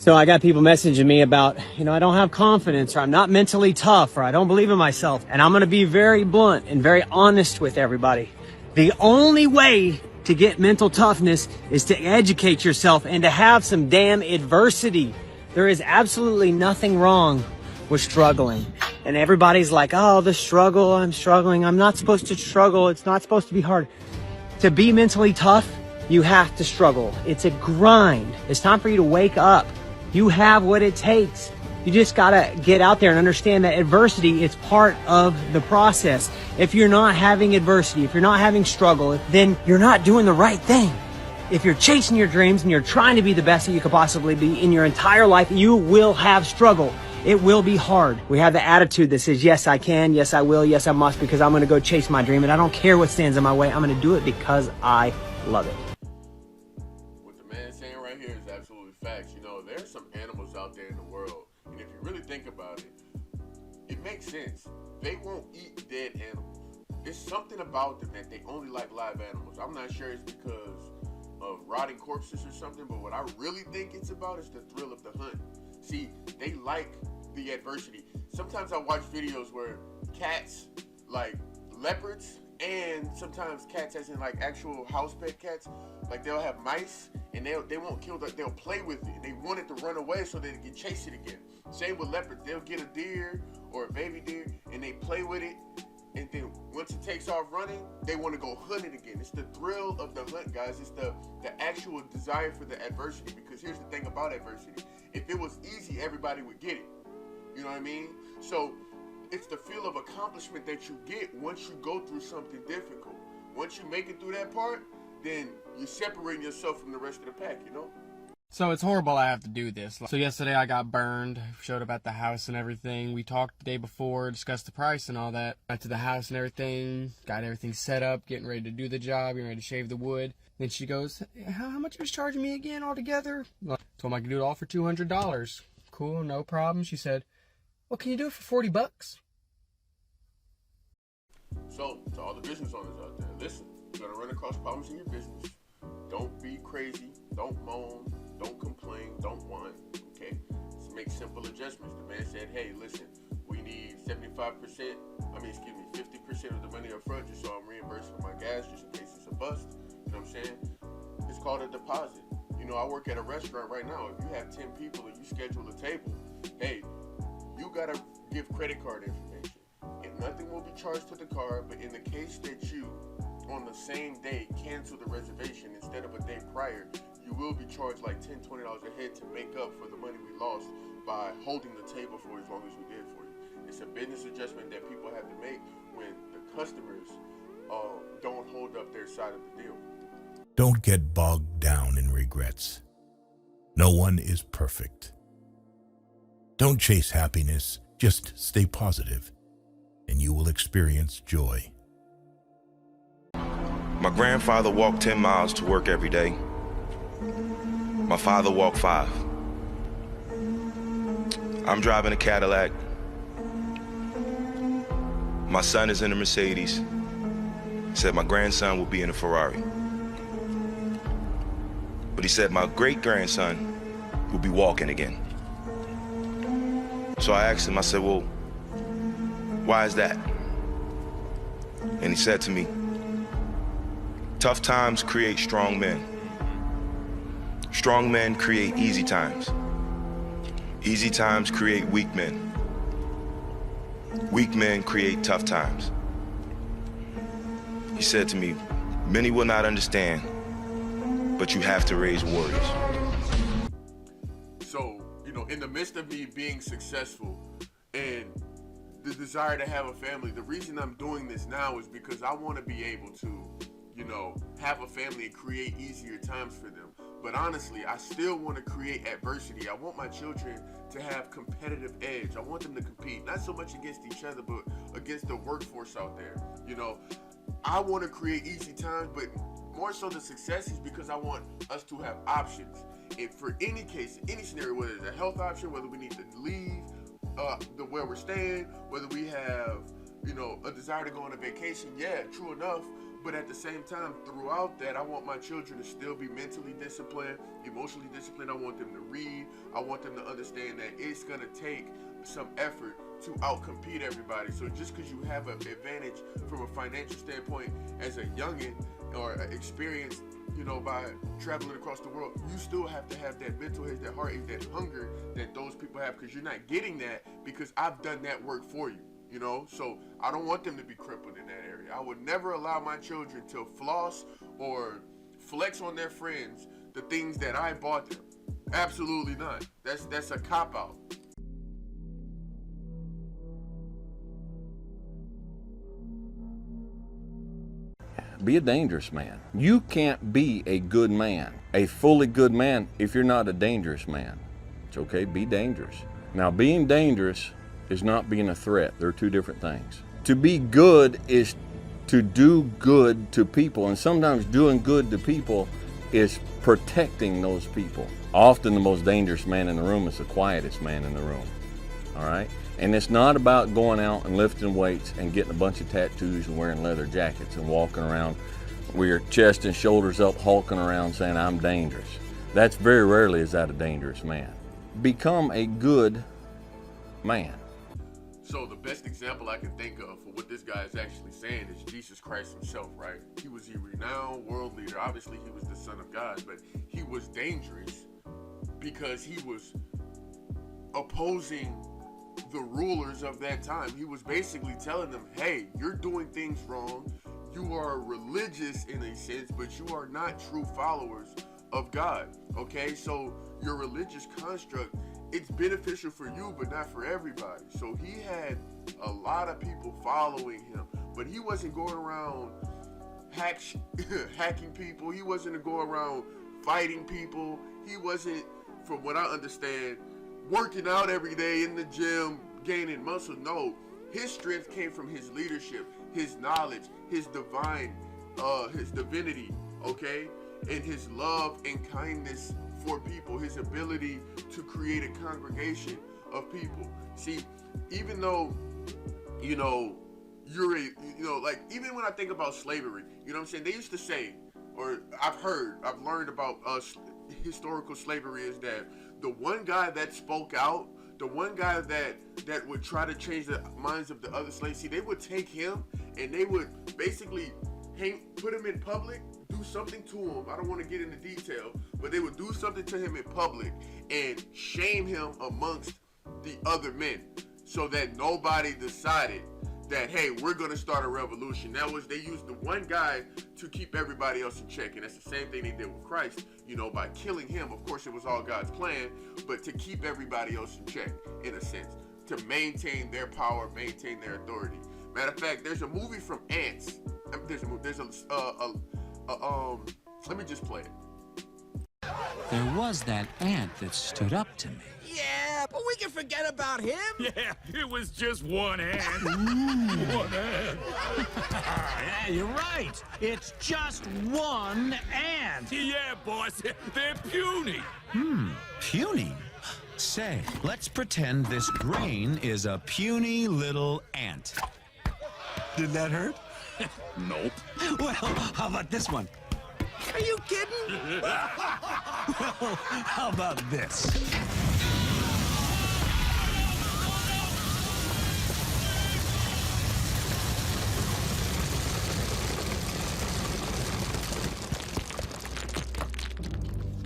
So I got people messaging me about, I don't have confidence, or I'm not mentally tough, or I don't believe in myself. And I'm going to be very blunt and very honest with everybody. The only way to get mental toughness is to educate yourself and to have some damn adversity. There is absolutely nothing wrong with struggling. And everybody's like, oh, the struggle, I'm struggling. I'm not supposed to struggle. It's not supposed to be hard. To be mentally tough, you have to struggle. It's a grind. It's time for you to wake up. You have what it takes. You just gotta get out there and understand that adversity is part of the process. If you're not having adversity, if you're not having struggle, then you're not doing the right thing. If you're chasing your dreams and you're trying to be the best that you could possibly be in your entire life, you will have struggle. It will be hard. We have the attitude that says, yes, I can, yes, I will, yes, I must, because I'm gonna go chase my dream and I don't care what stands in my way. I'm gonna do it because I love it. What the man's saying right here is absolutely facts. There's some animals out there in the world, and if you really think about it, it makes sense. They won't eat dead animals. There's something about them that they only like live animals. I'm not sure it's because of rotting corpses or something, but what I really think it's about is the thrill of the hunt. See, they like the adversity. Sometimes I watch videos where cats, like leopards, and sometimes cats as in like actual house pet cats, like they'll have mice and they won't kill that, they'll play with it. They want it to run away so they can chase it again. Same with leopards. They'll get a deer or a baby deer and they play with it, and then once it takes off running, they want to go hunt it again. It's the thrill of the hunt, guys. It's the actual desire for the adversity. Because here's the thing about adversity. If it was easy, everybody would get it. You know what I mean? So it's the feel of accomplishment that you get once you go through something difficult. Once you make it through that part, then you're separating yourself from the rest of the pack, So it's horrible I have to do this. So yesterday I got burned, showed up at the house and everything. We talked the day before, discussed the price and all that. Got to the house and everything, got everything set up, getting ready to do the job, getting ready to shave the wood. Then she goes, how much was charging me again altogether? I told him I could do it all for $200. Cool, no problem. She said, well, can you do it for $40? So, to all the business owners out there, listen, you're gonna run across problems in your business. Don't be crazy, don't moan, don't complain, don't whine, okay? Just make simple adjustments. The man said, hey, listen, we need 50% of the money up front just so I'm reimbursed for my gas, just in case it's a bust. You know what I'm saying? It's called a deposit. I work at a restaurant right now. If you have 10 people and you schedule a table, hey, you gotta give credit card information. And nothing will be charged to the card, but in the case that you, on the same day, cancel the reservation instead of a day prior, you will be charged like $10, $20 a head to make up for the money we lost by holding the table for as long as we did for you. It's a business adjustment that people have to make when the customers don't hold up their side of the deal. Don't get bogged down in regrets. No one is perfect. Don't chase happiness, just stay positive, and you will experience joy. My grandfather walked 10 miles to work every day. My father walked 5. I'm driving a Cadillac. My son is in a Mercedes. Said my grandson will be in a Ferrari. But he said my great-grandson will be walking again. So I asked him, I said, well, why is that? And he said to me, tough times create strong men. Strong men create easy times. Easy times create weak men. Weak men create tough times. He said to me, many will not understand, but you have to raise warriors. So, in the midst of me being successful and the desire to have a family, the reason I'm doing this now is because I want to be able to, have a family and create easier times for them. But honestly, I still want to create adversity. I want my children to have competitive edge. I want them to compete, not so much against each other, but against the workforce out there. I want to create easy times, but more so the success is because I want us to have options. If for any case, any scenario, whether it's a health option, whether we need to leave where we're staying, whether we have, a desire to go on a vacation, yeah, true enough. But at the same time, throughout that, I want my children to still be mentally disciplined, emotionally disciplined. I want them to read. I want them to understand that it's going to take some effort to outcompete everybody. So just because you have an advantage from a financial standpoint as a youngin or experienced, you know, by traveling across the world, you still have to have that mental health, that heartache, that hunger that those people have, because you're not getting that because I've done that work for you, you know? So I don't want them to be crippled in that area. I would never allow my children to floss or flex on their friends the things that I bought them. Absolutely not. That's a cop-out. Be a dangerous man. You can't be a good man, a fully good man, if you're not a dangerous man. It's okay, be dangerous. Now, being dangerous is not being a threat. They're two different things. To be good is to do good to people, and sometimes doing good to people is protecting those people. Often the most dangerous man in the room is the quietest man in the room, all right? And it's not about going out and lifting weights and getting a bunch of tattoos and wearing leather jackets and walking around with your chest and shoulders up, hulking around saying, I'm dangerous. That's very rarely is that a dangerous man. Become a good man. So the best example I can think of for what this guy is actually saying is Jesus Christ himself, right? He was a renowned world leader. Obviously, he was the Son of God, but he was dangerous because he was opposing the rulers of that time. He was basically telling them, hey, you're doing things wrong. You are religious in a sense, but you are not true followers of God. Okay, so your religious construct, it's beneficial for you, but not for everybody. So he had a lot of people following him, but he wasn't going around hacking people. He wasn't going around fighting people. He wasn't, from what I understand, working out every day in the gym, gaining muscle. No, his strength came from his leadership, his knowledge, his divinity, okay? And his love and kindness for people, his ability to create a congregation of people. See, even though, you know, like, even when I think about slavery, you know what I'm saying? They used to say, or I've learned about historical slavery, is that the one guy that spoke out, the one guy that would try to change the minds of the other slaves, see, they would take him and they would basically put him in public, do something to him. I don't want to get into detail, but they would do something to him in public and shame him amongst the other men, so that nobody decided that, hey, we're going to start a revolution. They used the one guy to keep everybody else in check. And that's the same thing they did with Christ, you know, by killing him. Of course, it was all God's plan, but to keep everybody else in check, in a sense, to maintain their power, maintain their authority. Matter of fact, there's a movie from Ants. Let me just play it. There was that ant that stood up to me. Yeah, but we can forget about him. Yeah, it was just one ant. One ant. Yeah, you're right. It's just one ant. Yeah, boss, they're puny. Puny? Say, let's pretend this grain is a puny little ant. Did that hurt? Nope. Well, how about this one? Are you kidding? Well, how about this?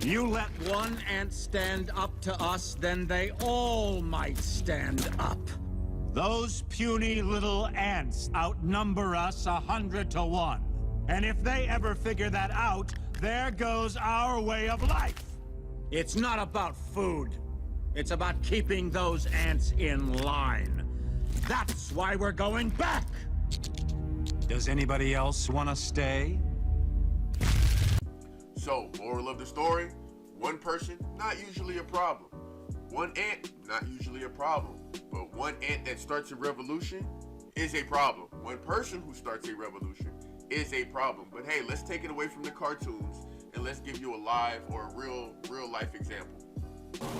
You let one ant stand up to us, then they all might stand up. Those puny little ants outnumber us 100 to 1. And if they ever figure that out, there goes our way of life. It's not about food. It's about keeping those ants in line. That's why we're going back. Does anybody else want to stay? So, moral of the story, one person, not usually a problem. One ant, not usually a problem. But one ant that starts a revolution is a problem. One person who starts a revolution is a problem. But hey, let's take it away from the cartoons and let's give you a live or a real life example.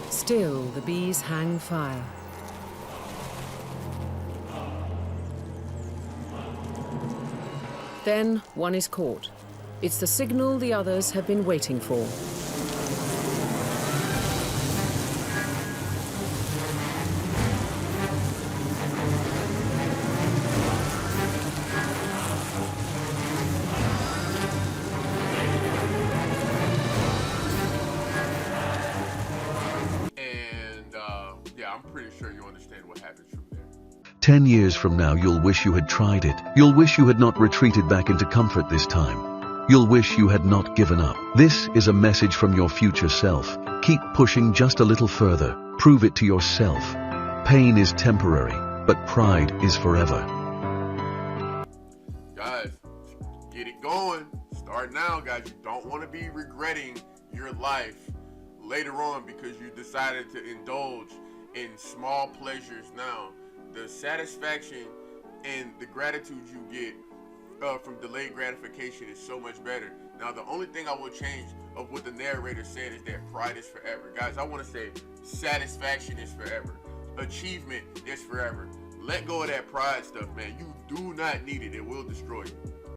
Still, the bees hang fire. Then one is caught. It's the signal the others have been waiting for. Yeah, I'm pretty sure you understand what happens from there. 10 years from now, you'll wish you had tried it. You'll wish you had not retreated back into comfort this time. You'll wish you had not given up. This is a message from your future self. Keep pushing just a little further. Prove it to yourself. Pain is temporary, but pride is forever. Guys, get it going. Start now, guys. You don't want to be regretting your life later on because you decided to indulge in small pleasures now. The satisfaction and the gratitude you get from delayed gratification is so much better. Now, the only thing I will change of what the narrator said is that pride is forever. Guys, I want to say satisfaction is forever. Achievement is forever. Let go of that pride stuff, man. You do not need it. It will destroy you.